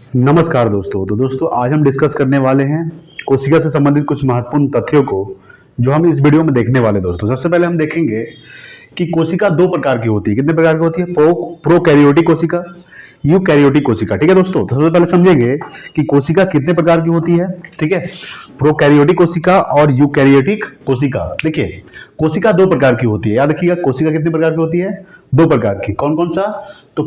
नमस्कार दोस्तों। तो दोस्तों आज हम डिस्कस करने वाले हैं कोशिका से संबंधित कुछ महत्वपूर्ण तथ्यों को जो हम इस वीडियो में देखने वाले। दोस्तों सबसे पहले हम देखेंगे कि कोशिका दो प्रकार की होती है। कितने प्रकार की होती है? प्रोकैरियोटिक कोशिका, यूकैरियोटिक कोशिका। ठीक है दोस्तों, तो सबसे पहले समझेंगे कि कोशिका कितने प्रकार की होती है। ठीक है, प्रोकैरियोटिक कोशिका और यूकैरियोटिक कोशिका। देखिए कोशिका दो प्रकार की होती है, याद रखिएगा। कोशिका कितने प्रकार की होती है? दो प्रकार की। कौन कौन सा? तो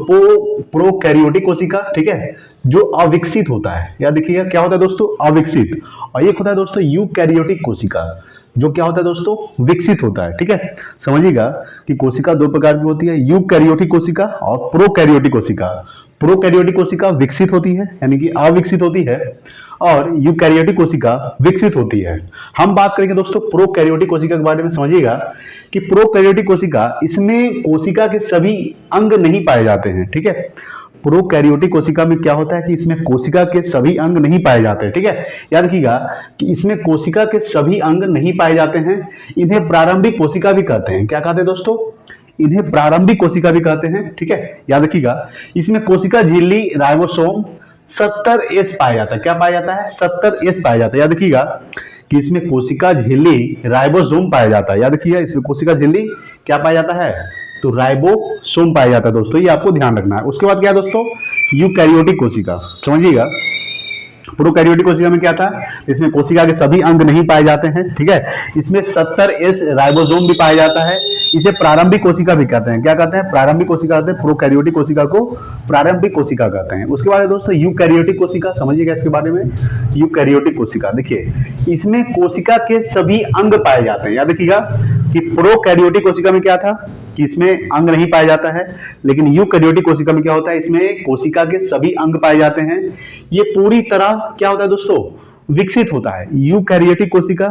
प्रोकैरियोटिक कोशिका, ठीक है, जो अविकसित होता है। याद रखिएगा क्या होता है दोस्तों? अविकसित। और एक होता है दोस्तों यूकैरियोटिक कोशिका, जो क्या होता है दोस्तों? विकसित होता है। ठीक है, समझिएगा कि कोशिका दो प्रकार की होती है, यूकैरियोटिक कोशिका और प्रोकैरियोटिक कोशिका। प्रोकैरियोटिक कोशिका विकसित होती है, यानी कि अविकसित होती है, और यूकैरियोटिक कोशिका विकसित होती है। हम बात करेंगे दोस्तों प्रोकैरियोटिक कोशिका के बारे में। समझिएगा कि प्रोकैरियोटिक कोशिका, इसमें कोशिका के सभी अंग नहीं पाए जाते हैं। ठीक है, प्रोकैरियोटिक कोशिका में क्या होता है कि इसमें कोशिका के सभी अंग नहीं पाए जाते। ठीक है, याद रखिएगा कि इसमें कोशिका के सभी अंग नहीं पाए जाते हैं। इन्हें प्रारंभिक कोशिका भी कहते हैं। क्या कहते हैं दोस्तों? इन्हें प्रारंभिक कोशिका भी कहते हैं। ठीक है, याद रखिएगा इसमें कोशिका झिल्ली, राइबोसोम 70S पाया जाता है। क्या पाया जाता है? 70S पाया जाता है। याद रखिएगा कि इसमें कोशिका झिल्ली, राइबोसोम पाया जाता है। याद रखिएगा इसमें कोशिका झिल्ली क्या पाया जाता है? तो राइबोसोम पाया जाता है दोस्तों, ये आपको ध्यान रखना है। उसके बाद क्या है दोस्तों? यूकैरियोटिक कोशिका। समझिएगा प्रोकैरियोटिक कोशिका में क्या था? इसमें कोशिका के सभी अंग नहीं पाए जाते हैं। ठीक है, इसमें 70S राइबोसोम भी पाया जाता है। इसे प्रारंभिक कोशिका भी कहते हैं। क्या कहते हैं? प्रारंभिक कोशिका कहते हैं। प्रोकैरियोटिक कोशिका को प्रारंभिक कोशिका कहते हैं। उसके बाद दोस्तों यूकैरियोटिक कोशिका, समझिएगा इसके बारे में। यूकैरियोटिक कोशिका देखिए, इसमें कोशिका के सभी अंग पाए जाते हैं। याद रखिएगा कि प्रोकैरियोटिक कोशिका में क्या था कि इसमें अंग नहीं पाया जाता है, लेकिन यूकैरियोटिक कोशिका में क्या होता है? इसमें कोशिका के सभी अंग पाए जाते हैं। ये पूरी तरह क्या होता है दोस्तों? विकसित होता है। यूकैरियोटिक कोशिका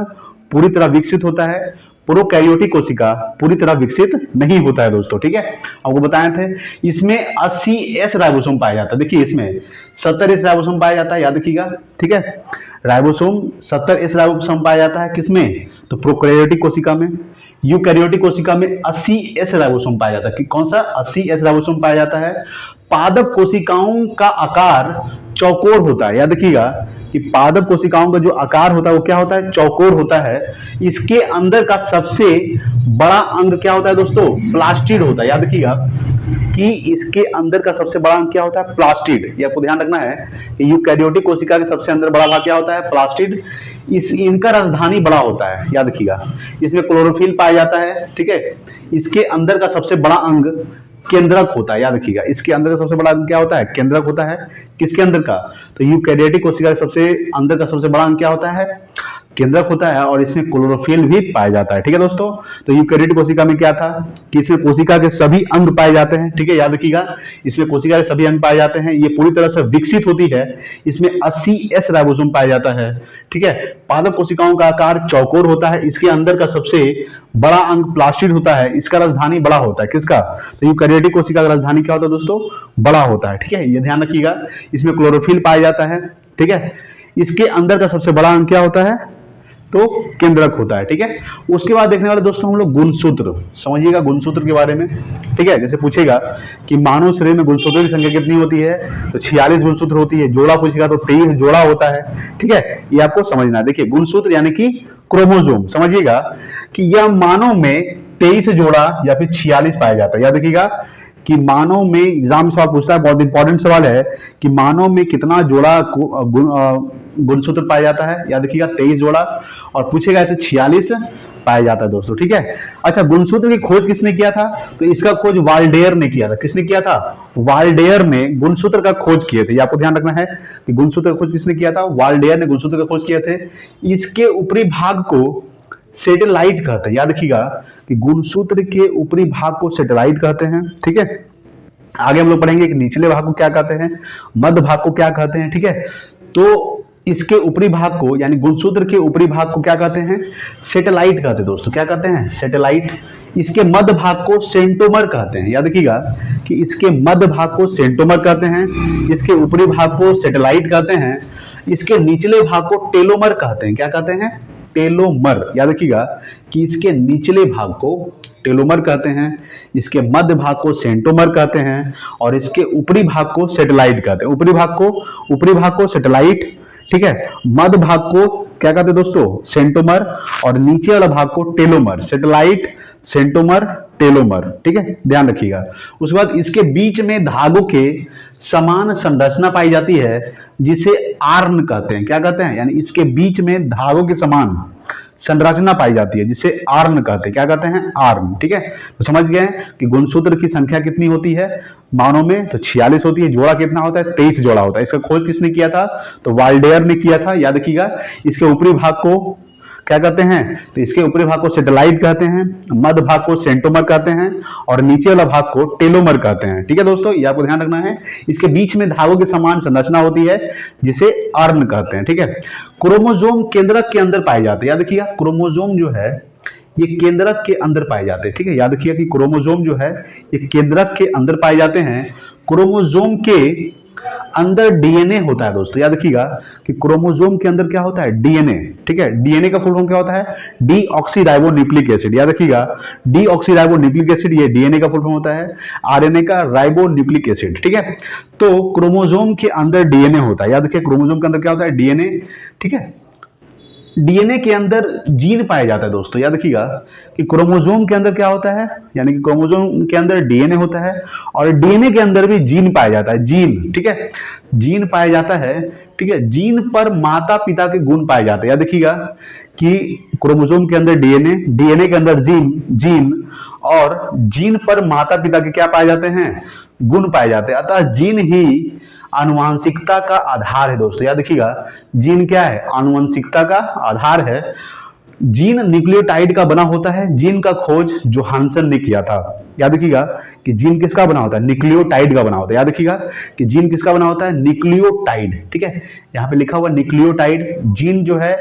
पूरी तरह विकसित होता है, प्रोकैरियोटिक कोशिका पूरी तरह विकसित नहीं होता है दोस्तों। ठीक है, आपको बताए थे इसमें 80S राइबोसोम पाया जाता है। देखिए इसमें 70S राइबोसोम पाया जाता है। याद रखिएगा, ठीक है, राइबोसोम 70S राइबोसोम पाया जाता है। किसमें? तो प्रोकैरियोटिक कोशिका में। यूकैरियोटिक कोशिका में 80S राइबोसोम पाया जाता है। कि कौन सा? 80S राइबोसोम पाया जाता है। पादप कोशिकाओं का आकार चौकोर होता है। याद रखिएगा कि पादप कोशिकाओं का जो आकार होता है वो क्या होता है? चौकोर होता है। इसके अंदर का सबसे बड़ा अंग क्या होता है दोस्तों? प्लास्टिड होता है। याद रखिएगा कि इसके अंदर का सबसे बड़ा अंग क्या होता है? प्लास्टिड। ये आपको ध्यान रखना है कि यूकैरियोटिक कोशिका के सबसे अंदर बड़ा भाग क्या होता है? प्लास्टिड। इनका राजधानी बड़ा होता है। याद रखिएगा इसमें क्लोरोफिल पाया जाता है। ठीक है, इसके अंदर का सबसे बड़ा अंग केंद्रक होता है। याद रखिएगा इसके अंदर का सबसे बड़ा अंग क्या होता है? केंद्रक होता है। किसके अंदर का? तो यूकैरियोटिक कोशिका के सबसे अंदर का सबसे बड़ा अंग क्या होता है? केंद्रक होता है, और इसमें क्लोरोफिल भी पाया जाता है। ठीक है दोस्तों, तो यूकैरियोटिक कोशिका में क्या था कि इसमें कोशिका के सभी अंग पाए जाते हैं। ठीक है, याद रखिएगा इसमें कोशिका के सभी अंग पाए जाते हैं। ये पूरी तरह से विकसित होती है। इसमें 80S राइबोसोम पाया जाता है। ठीक है, पादप कोशिकाओं का आकार चौकोर होता है। इसके अंदर का सबसे बड़ा अंग प्लास्टिड होता है। इसका राजधानी बड़ा होता है। किसका? तो यूकैरियोटिक कोशिका का राजधानी क्या होता है दोस्तों? बड़ा होता है। ठीक है, ये ध्यान रखिएगा। इसमें क्लोरोफिल पाया जाता है। ठीक है, इसके अंदर का सबसे बड़ा अंग क्या होता है? तो केंद्रक होता है। ठीक है, उसके बाद देखने वाले दोस्तों हम लोग गुणसूत्र। समझिएगा गुणसूत्र के बारे में। ठीक है, जैसे पूछेगा कि मानव शरीर में गुणसूत्रों की संख्या कितनी होती है? तो 46 गुणसूत्र होती है। जोड़ा पूछेगा तो 23 जोड़ा होता है। ठीक है, ये आपको समझना है। देखिए गुणसूत्र यानी कि क्रोमोसोम। समझिएगा कि यह मानव में 23 जोड़ा या फिर 46 पाया जाता है। याद रखिएगा कि मानव में एग्जाम सवाल पूछता है, बहुत इंपॉर्टेंट सवाल है कि मानव में कितना जोड़ा गुणसूत्र पाया जाता है? याद रखिएगा 23 जोड़ा, और पूछेगा ऐसे 46 पाया जाता है दोस्तों। ठीक है, अच्छा गुणसूत्र की खोज किसने किया था? तो इसका खोज वाल्डेयर ने किया था। किसने किया था? वाल्डेयर ने गुणसूत्र का खोज किए थे। ये आपको ध्यान रखना है कि गुणसूत्र का खोज किसने किया था? वाल्डेयर ने गुणसूत्र का खोज किए थे। इसके ऊपरी भाग को सैटेलाइट कहते हैं। याद रखिएगा कि गुणसूत्र के ऊपरी भाग को सैटेलाइट कहते हैं। ठीक है, आगे हम लोग पढ़ेंगे कि निचले भाग को क्या कहते हैं, मध्य भाग को क्या कहते हैं। ठीक है, तो इसके ऊपरी भाग को यानी गुणसूत्र के ऊपरी भाग को क्या कहते हैं? सैटेलाइट कहते हैं दोस्तों। क्या कहते हैं? सैटेलाइट। इसके मध्य भाग को सेंटोमर कहते हैं। याद रखिएगा कि इसके मध्य भाग को सेंटोमर कहते हैं, इसके ऊपरी भाग को सैटेलाइट कहते हैं, इसके निचले भाग को टेलोमर कहते हैं। क्या कहते हैं? टेलोमर। याद रखिएगा कि इसके निचले भाग को टेलोमर कहते हैं, इसके मध्य भाग को सेंटोमर कहते हैं और इसके ऊपरी भाग को सेटेलाइट कहते हैं। ऊपरी भाग को सेटेलाइट, ठीक है, मध्य भाग को क्या कहते हैं दोस्तों, सेंटोमर, और नीचे वाला भाग को टेलोमर। सेटेलाइट, सेंटोमर, टेलोमर, ठीक है, ध्यान रखिएगा। उसके बाद इसके बीच में धागों के समान संरचना पाई जाती है जिसे आर्न कहते हैं। क्या कहते हैं, यानी इसके बीच में धागों के समान संरचना पाई जाती है जिसे आर्न कहते हैं। क्या कहते हैं, आर्न, ठीक है। तो समझ गए कि गुणसूत्र की संख्या कितनी होती है मानों में, तो 46 होती है। जोड़ा कितना होता है, 23 जोड़ा होता है। इसका खोज किसने किया था, तो वाल्डेयर ने किया था, याद रखिएगा। इसके ऊपरी भाग को क्या कहते हैं, तो इसके ऊपरी भाग को सेटेलाइट कहते हैं, मध्य भाग को सेंटोमर कहते हैं और नीचे वाला भाग को टेलोमर कहते हैं। ठीक है दोस्तों, ये आपको ध्यान रखना है। इसके बीच में धागों के समान संरचना होती है जिसे आर्न कहते हैं। ठीक है, क्रोमोसोम केंद्रक के अंदर पाए जाते हैं। याद रखिएगा, क्रोमोसोम जो है ये केंद्रक के अंदर पाए जाते हैं। ठीक है, याद रखिएगा कि क्रोमोसोम जो है ये केंद्रक के अंदर पाए जाते हैं। क्रोमोसोम के अंदर डीएनए होता है दोस्तों। याद रखिएगा कि क्रोमोसोम के अंदर क्या होता है, डीएनए। ठीक है, डीएनए का फुल फॉर्म क्या होता है, डीऑक्सीराइबोन्यूक्लिक एसिड। याद रखिएगा, डीऑक्सीराइबोन्यूक्लिक एसिड ये डीएनए का फुल फॉर्म होता है, आरएनए का राइबोन्यूक्लिक एसिड। ठीक है, तो क्रोमोसोम के अंदर डीएनए होता है। याद रखिए, क्रोमोसोम के अंदर क्या होता है, डीएनए। ठीक है, डीएनए के अंदर जीन पाया जाता है दोस्तों। याद रखिएगा कि क्रोमोसोम के अंदर क्या होता है, यानी कि क्रोमोसोम के अंदर डीएनए होता है और डीएनए के अंदर भी जीन पाया जाता है। जीन, ठीक है, जीन पाया जाता है। ठीक है, जीन पर माता पिता के गुण पाए जाते हैं। याद रखिएगा कि क्रोमोसोम के अंदर डीएनए, डीएनए के अंदर जीन और जीन पर माता पिता के क्या पाए जाते हैं, गुण पाए जाते हैं। अतः जीन ही आनुवंशिकता का आधार है दोस्तों। याद रखिएगा, जीन क्या है, आनुवंशिकता का आधार है। जीन न्यूक्लियोटाइड का बना होता है। जीन का खोज जोहानसन ने किया था। याद रखिएगा कि जीन किसका बना होता है, न्यूक्लियोटाइड का बना होता है। याद रखिएगा कि जीन किसका बना होता है, न्यूक्लियोटाइड। ठीक है, यहाँ पे लिखा हुआ न्यूक्लियोटाइड, जीन जो है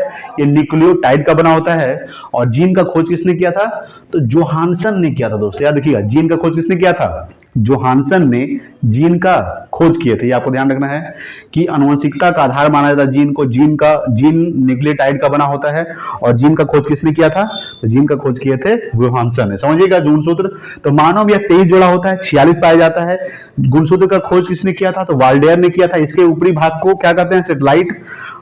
ये न्यूक्लियोटाइड का बना होता है। और जीन का खोज किसने किया था, तो जोहानसन ने किया था दोस्तों। याद रखिएगा, जीन का खोज किसने किया था, जोहानसन ने जीन का खोज किए थे। ये आपको ध्यान रखना है कि आनुवंशिकता का आधार माना जाता है जीन को। जीन न्यूक्लियोटाइड का बना होता है और जीन का खोज किसने किया था, तो जीन का खोज किए थे जोहानसन ने। समझिएगा गुणसूत्र, तो मानव यह 23 जोड़ा होता है, 46 पाया जाता है। गुणसूत्र का खोज किसने किया था, तो वाल्डेयर ने किया था। इसके ऊपरी भाग को क्या कहते हैं, सेटेलाइट,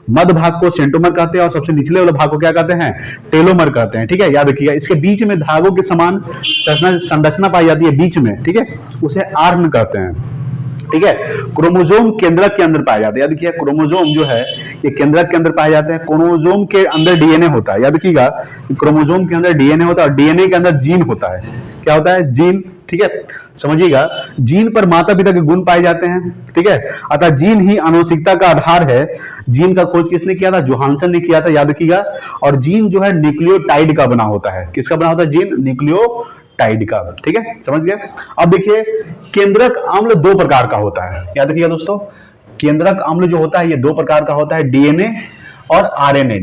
मध्य भाग को सेंटोमर कहते हैं और सबसे निचले वाले भाग को क्या कहते हैं, टेलोमर कहते हैं। ठीक है, याद रखिएगा, इसके बीच में धागों के समान संरचना पाई जाती है बीच में। ठीक है, उसे आर्न कहते हैं। ठीक है, क्रोमोसोम केंद्रक के अंदर पाया जाता है। याद रखिएगा, क्रोमोसोम जो है ये केंद्रक के अंदर पाए जाते हैं। क्रोमोसोम के अंदर डीएनए होता है। याद रखिएगा, क्रोमोसोम के अंदर डीएनए होता है और डीएनए के अंदर जीन होता है। क्या होता है, जीन। ठीक है, समझिएगा, जीन पर माता पिता के गुण पाए जाते हैं। ठीक है, अतः जीन ही आनुवंशिकता का आधार है। जीन का खोज किसने किया था, जोहानसन ने किया था। याद रखिएगा, और जीन जो है न्यूक्लियोटाइड का बना होता है। किसका बना होता है, जीन न्यूक्लियोटाइड का। ठीक है, समझ गए। अब देखिए, केंद्रक अम्ल दो प्रकार का होता है। याद रखिएगा दोस्तों, केंद्रक अम्ल जो होता है ये दो प्रकार का होता है, डीएनए और RNA.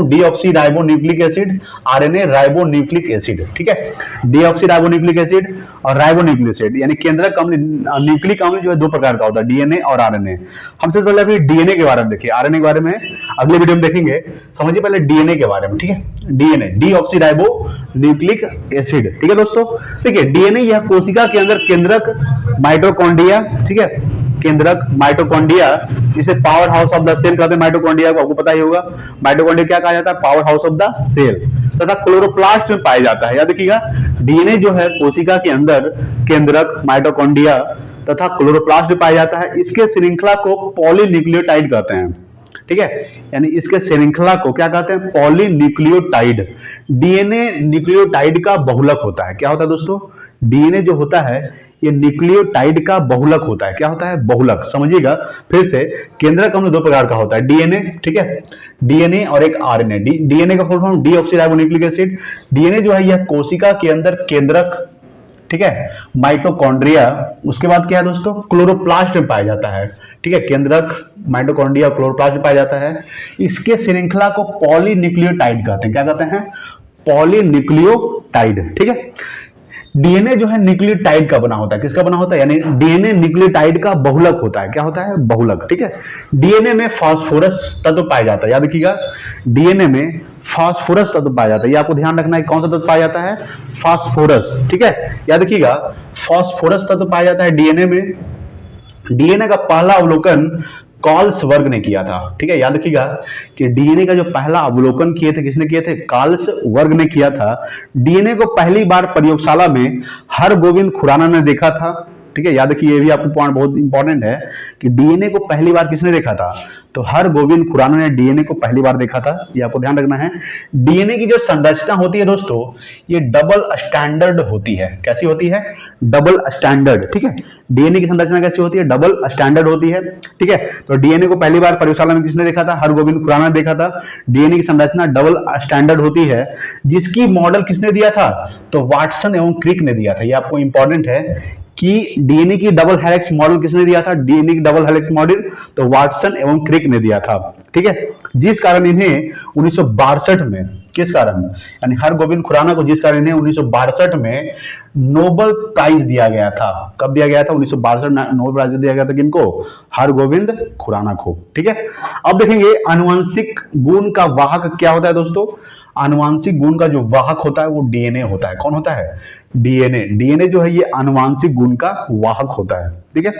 Deoxyribonucleic acid, RNA ribonucleic acid. ठीक है, डीऑक्सीराइबोन्यूक्लिक एसिड और राइबोन्यूक्लिक एसिड, यानी केंद्रक अम्ल, न्यूक्लिक अम्ल जो है दो प्रकार का होता है, डीएनए और आरएनए। हमसे पहले अभी डीएनए के बारे में देखिए, आरएनए के बारे में अगले वीडियो में देखेंगे। समझिए पहले डीएनए के बारे में। ठीक है, डीएनए, डीऑक्सीराइबोन्यूक्लिक एसिड। ठीक है दोस्तों, देखिए डीएनए यह कोशिका के अंदर केंद्रक माइटोकॉन्ड्रिया, ठीक है, केंद्रक माइटोकॉन्ड्रिया, जिसे power house of the cell कहते हैं। माइटोकॉन्ड्रिया को आपको पता ही होगा, माइटोकॉन्ड्रिया क्या कहा जाता है, power house of the cell, तथा क्लोरोप्लास्ट में पाया जाता है। याद रखिएगा, डीएनए जो है कोशिका के अंदर केंद्रक, माइटोकॉन्ड्रिया तथा क्लोरोप्लास्ट में पाया जाता है। इसके श्रृंखला को पॉलीन्यूक्लियोटाइड कहते हैं। ठीक है, यानी इसके श्रृंखला को क्या कहते हैं, पॉलीन्यूक्लियोटाइड। डीएनए न्यूक्लियोटाइड का बहुलक होता है। क्या होता है दोस्तों, डीएनए जो होता है ये न्यूक्लियोटाइड का बहुलक होता है। क्या होता है, बहुलक। समझिएगा फिर से, केंद्रक अम्ल दो प्रकार का होता है, डीएनए, ठीक है, डीएनए और एक आरएनए। डीएनए का full form deoxyribonucleic acid. DNA जो है यह कोशिका के अंदर केंद्रक, ठीक है, माइटोकॉन्ड्रिया, उसके बाद क्या है दोस्तों, क्लोरोप्लास्ट में पाया जाता है। ठीक है, केंद्रक, माइटोकॉन्ड्रिया और क्लोरोप्लास्ट में पाया जाता है। इसके श्रृंखला को पॉलीन्यूक्लियोटाइड कहते हैं। क्या कहते हैं, पॉलीन्यूक्लियोटाइड। ठीक है, डीएनए जो है न्यूक्लियोटाइड का बना होता है। किसका बना होता है, यानी डीएनए न्यूक्लियोटाइड का बहुलक होता है। क्या होता है, बहुलक। ठीक है, डीएनए में फास्फोरस तत्व पाया जाता है। याद रखिएगा, डीएनए में फास्फोरस तत्व पाया जाता है। ये आपको ध्यान रखना है, कौन सा तत्व पाया जाता है? फास्फोरस। ठीक है, याद रखिएगा, फास्फोरस तत्व पाया जाता है डीएनए में। डीएनए का पहला अवलोकन कॉल्स वर्ग ने किया था। ठीक है, याद रखिएगा कि डीएनए का जो पहला अवलोकन किए थे, किसने किए थे? कॉल्स वर्ग ने किया था। डीएनए को पहली बार प्रयोगशाला में हरगोविंद खुराना ने देखा था। ठीक है, याद रखिए, ये भी आपको पॉइंट बहुत इंपॉर्टेंट है कि डीएनए को पहली बार किसने देखा था? तो हरगोविंद खुराना ने डीएनए को पहली बार देखा था, ये आपको ध्यान रखना है। डीएनए की जो संरचना होती है दोस्तों, ये डबल स्टैंडर्ड होती है। कैसी होती है? Double standard. ठीक है, डीएनए की संरचना कैसी होती है? डबल स्टैंडर्ड होती है। ठीक है, तो डीएनए को पहली बार प्रयोगशाला में किसने देखा था? हरगोविंद खुराना ने देखा था। डीएनए की संरचना डबल स्टैंडर्ड होती है, जिसकी मॉडल किसने दिया था? तो वाटसन एवं क्रिक ने दिया था। ये आपको इंपॉर्टेंट है कि डीएनए की डबल हेलिक्स मॉडल किसने दिया था? डीएनए की डबल हेलिक्स मॉडल तो वाटसन एवं क्रिक ने दिया था। ठीक है, जिस कारण इन्हें 1962 में, किस कारण, यानी हरगोविंद खुराना को जिस कारण इन्हें 1962 में नोबेल प्राइज दिया गया था। कब दिया गया था? 1962 नोबेल प्राइज दिया गया था किनको? हरगोविंद खुराना को। ठीक है, अब देखेंगे आनुवंशिक गुण का वाहक क्या होता है दोस्तों? आनुवंशिक गुण का जो वाहक होता है वो डीएनए होता है। कौन होता है? डीएनए। डीएनए जो है ये आनुवंशिक गुण का वाहक होता है। ठीक है,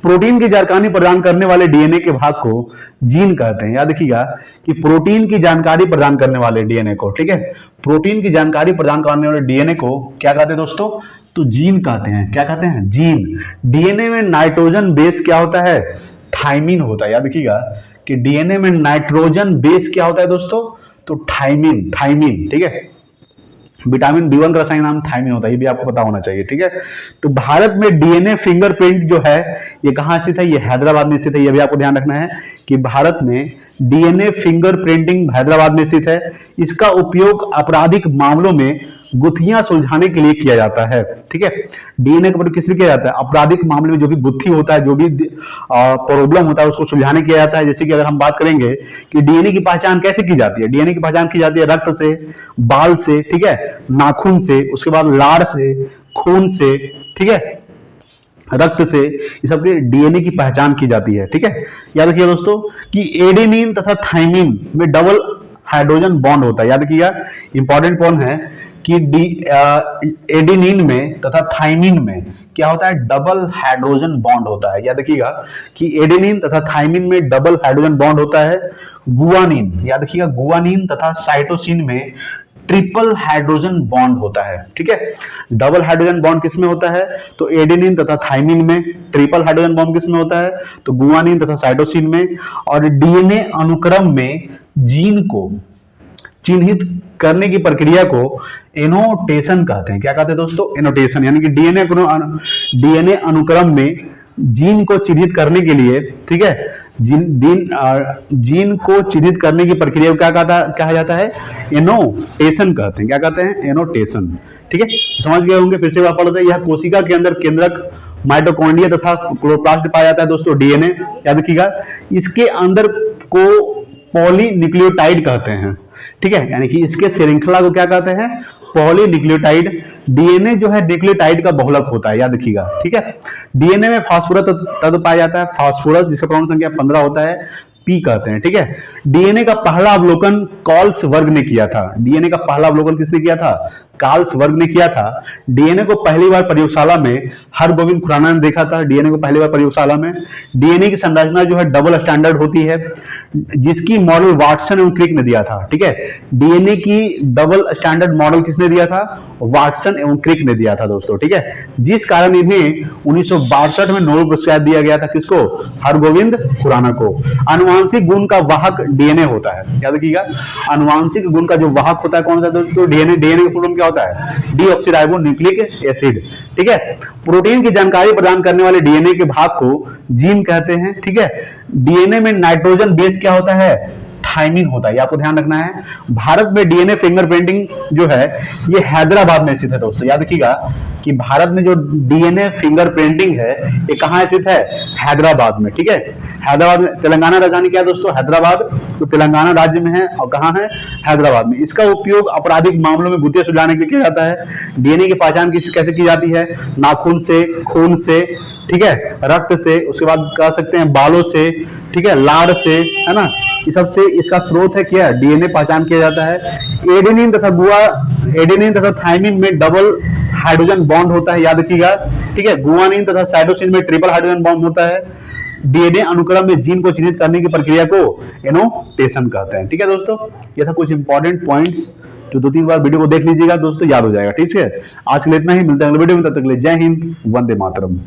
प्रोटीन की जानकारी प्रदान करने वाले डीएनए के भाग को जीन कहते हैं। याद रखिएगा कि प्रोटीन की जानकारी प्रदान करने वाले डीएनए को, ठीक है, प्रोटीन की जानकारी प्रदान करने वाले डीएनए को क्या कहते हैं दोस्तों? तो जीन कहते हैं। क्या कहते हैं? जीन। डीएनए में नाइट्रोजन बेस क्या होता है? थाइमिन होता है। याद रखिएगा कि डीएनए में नाइट्रोजन बेस क्या होता है दोस्तों? तो थाइमिन। थाइमिन, ठीक है, विटामिन बी1 का रसायन नाम थाइमिन होता है, ये भी आपको पता होना चाहिए। ठीक है, तो भारत में डीएनए फिंगरप्रिंट जो है ये कहां स्थित है? ये हैदराबाद में स्थित है। ये भी आपको ध्यान रखना है कि भारत में डीएनए फिंगरप्रिंटिंग हैदराबाद में स्थित है। इसका उपयोग आपराधिक मामलों में गुत्थियां सुलझाने के लिए किया जाता है। ठीक है, डीएनए का प्रयोग किस लिए किया जाता है? आपराधिक मामले में जो भी गुत्थी होता है, जो भी प्रॉब्लम होता है, उसको सुलझाने किया जाता है। जैसे कि अगर हम बात करेंगे कि डीएनए की पहचान कैसे की जाती है? डीएनए की पहचान की जाती है रक्त से, बाल से, ठीक है, नाखून से, उसके बाद लार से, खून से, ठीक है, रक्त से, ये सब के डीएनए की पहचान की जाती है। ठीक है, याद रखिए दोस्तों कि एडेनिन तथा थाइमिन में डबल हाइड्रोजन बॉन्ड होता है। याद रखिएगा, इंपॉर्टेंट पॉइंट है कि एडेनिन में तथा थाइमिन में क्या होता है? डबल हाइड्रोजन बॉन्ड होता है। याद रखिएगा कि एडेनिन तथा थाइमिन में डबल हाइड्रोजन बॉन्ड होता है। गुआनिन, याद रखिएगा, गुआनिन तथा साइटोसिन में ट्रिपल हाइड्रोजन बॉन्ड होता है। ठीक है, डबल हाइड्रोजन बॉन्ड किसमें होता है? तो एडेनिन तथा थाइमिन में। ट्रिपल हाइड्रोजन बॉन्ड किसमें होता है? तो गुआनिन तथा साइटोसिन में। और डीएनए अनुक्रम में जीन को चिन्हित करने की प्रक्रिया को एनोटेशन कहते हैं। क्या कहते हैं दोस्तों? एनोटेशन, यानी कि डीएनए अनुक्रम में जीन को चिन्हित करने के लिए, ठीक है, जीन को चिन्हित करने की प्रक्रिया को क्या कहा जाता है? एनोटेशन कहते हैं। क्या कहते हैं? एनोटेशन। ठीक है, समझ गए होंगे। फिर से बात पढ़ते हैं। यह कोशिका के अंदर केंद्रक, माइटोकॉन्ड्रिया तथा क्लोरोप्लास्ट पाया जाता है दोस्तों, डीएनए। याद रखिएगा, इसके अंदर को पॉलीन्यूक्लियोटाइड कहते हैं। ठीक है, यानी कि इसके श्रृंखला को क्या कहते हैं? पॉलीन्यूक्लियोटाइड। डीएनए जो है न्यूक्लियोटाइड का बहुलक होता है। याद रखिएगा, ठीक है। डीएनए में फास्फोरस तत्व पाया जाता है, फास्फोरस, जिसका परमाणु संख्या 15 होता है, पी कहते हैं। ठीक है, डीएनए का पहला अवलोकन कॉल्स वर्ग ने किया था। डीएनए का पहला अवलोकन किसने किया था? कॉल्स वर्ग ने किया था। डीएनए को पहली बार प्रयोगशाला में हरगोविंद खुराना ने देखा था। डीएनए को पहली बार प्रयोगशाला में। डीएनए की संरचना जो है डबल स्टैंडर्ड होती है, जिसकी मॉडल वाटसन एवं क्रिक ने दिया था। ठीक है, डीएनए की डबल स्टैंडर्ड मॉडल किसने दिया था? वाटसन एवं क्रिक ने दिया था दोस्तों। ठीक है, जिस कारण इन्हें 1962 में नोबेल पुरस्कार दिया गया था। किसको? हरगोविंद खुराना को। आनुवांशिक गुण का वाहक डीएनए होता है। याद रखिएगा, आनुवांशिक गुण का जो वाहक होता है कौन सा दोस्तों? डीएनए। डीएनए का फुल फॉर्म क्या होता है? Deoxyribo nucleic acid. ठीक है, प्रोटीन की जानकारी प्रदान करने वाले डीएनए के भाग को जीन कहते हैं। ठीक है, डीएनए में नाइट्रोजन बेस क्या होता है? थाइमिन होता है। ये आपको ध्यान रखना है। भारत में डीएनए फिंगरप्रिंटिंग जो है ये हैदराबाद में स्थित है दोस्तों। याद रखिएगा कि भारत में जो डीएनए फिंगरप्रिंटिंग है ये कहां स्थित है? हैदराबाद में। ठीक है, हैदराबाद में, तेलंगाना राजधानी क्या है दोस्तों? हैदराबाद। तो तेलंगाना राज्य में है और कहाँ है? हैदराबाद में। इसका उपयोग आपराधिक मामलों में गुत्थियां सुलझाने के लिए किया जाता है। डीएनए की पहचान कैसे की जाती है? नाखून से, खून से, ठीक है, रक्त से, उसके बाद कह सकते हैं बालों से, ठीक है, लार से, है ना, ये सब से इसका स्रोत है क्या? डीएनए पहचान किया जाता है। एडेनिन तथा थाइमिन में डबल हाइड्रोजन बॉन्ड होता है, याद रखिएगा, ठीक है। गुआनिन तथा साइटोसिन में ट्रिपल हाइड्रोजन बॉन्ड होता है। डीएनए अनुक्रम में जीन को चिन्हित करने की प्रक्रिया को एनोटेशन कहते हैं, ठीक है दोस्तों। ये था कुछ इंपॉर्टेंट पॉइंट्स जो 2-3 बार वीडियो को देख लीजिएगा दोस्तों, याद हो जाएगा, ठीक है। आज के लिए इतना ही, मिलते हैं अगले वीडियो में, तब तक के लिए जय हिंद, वंदे मातरम।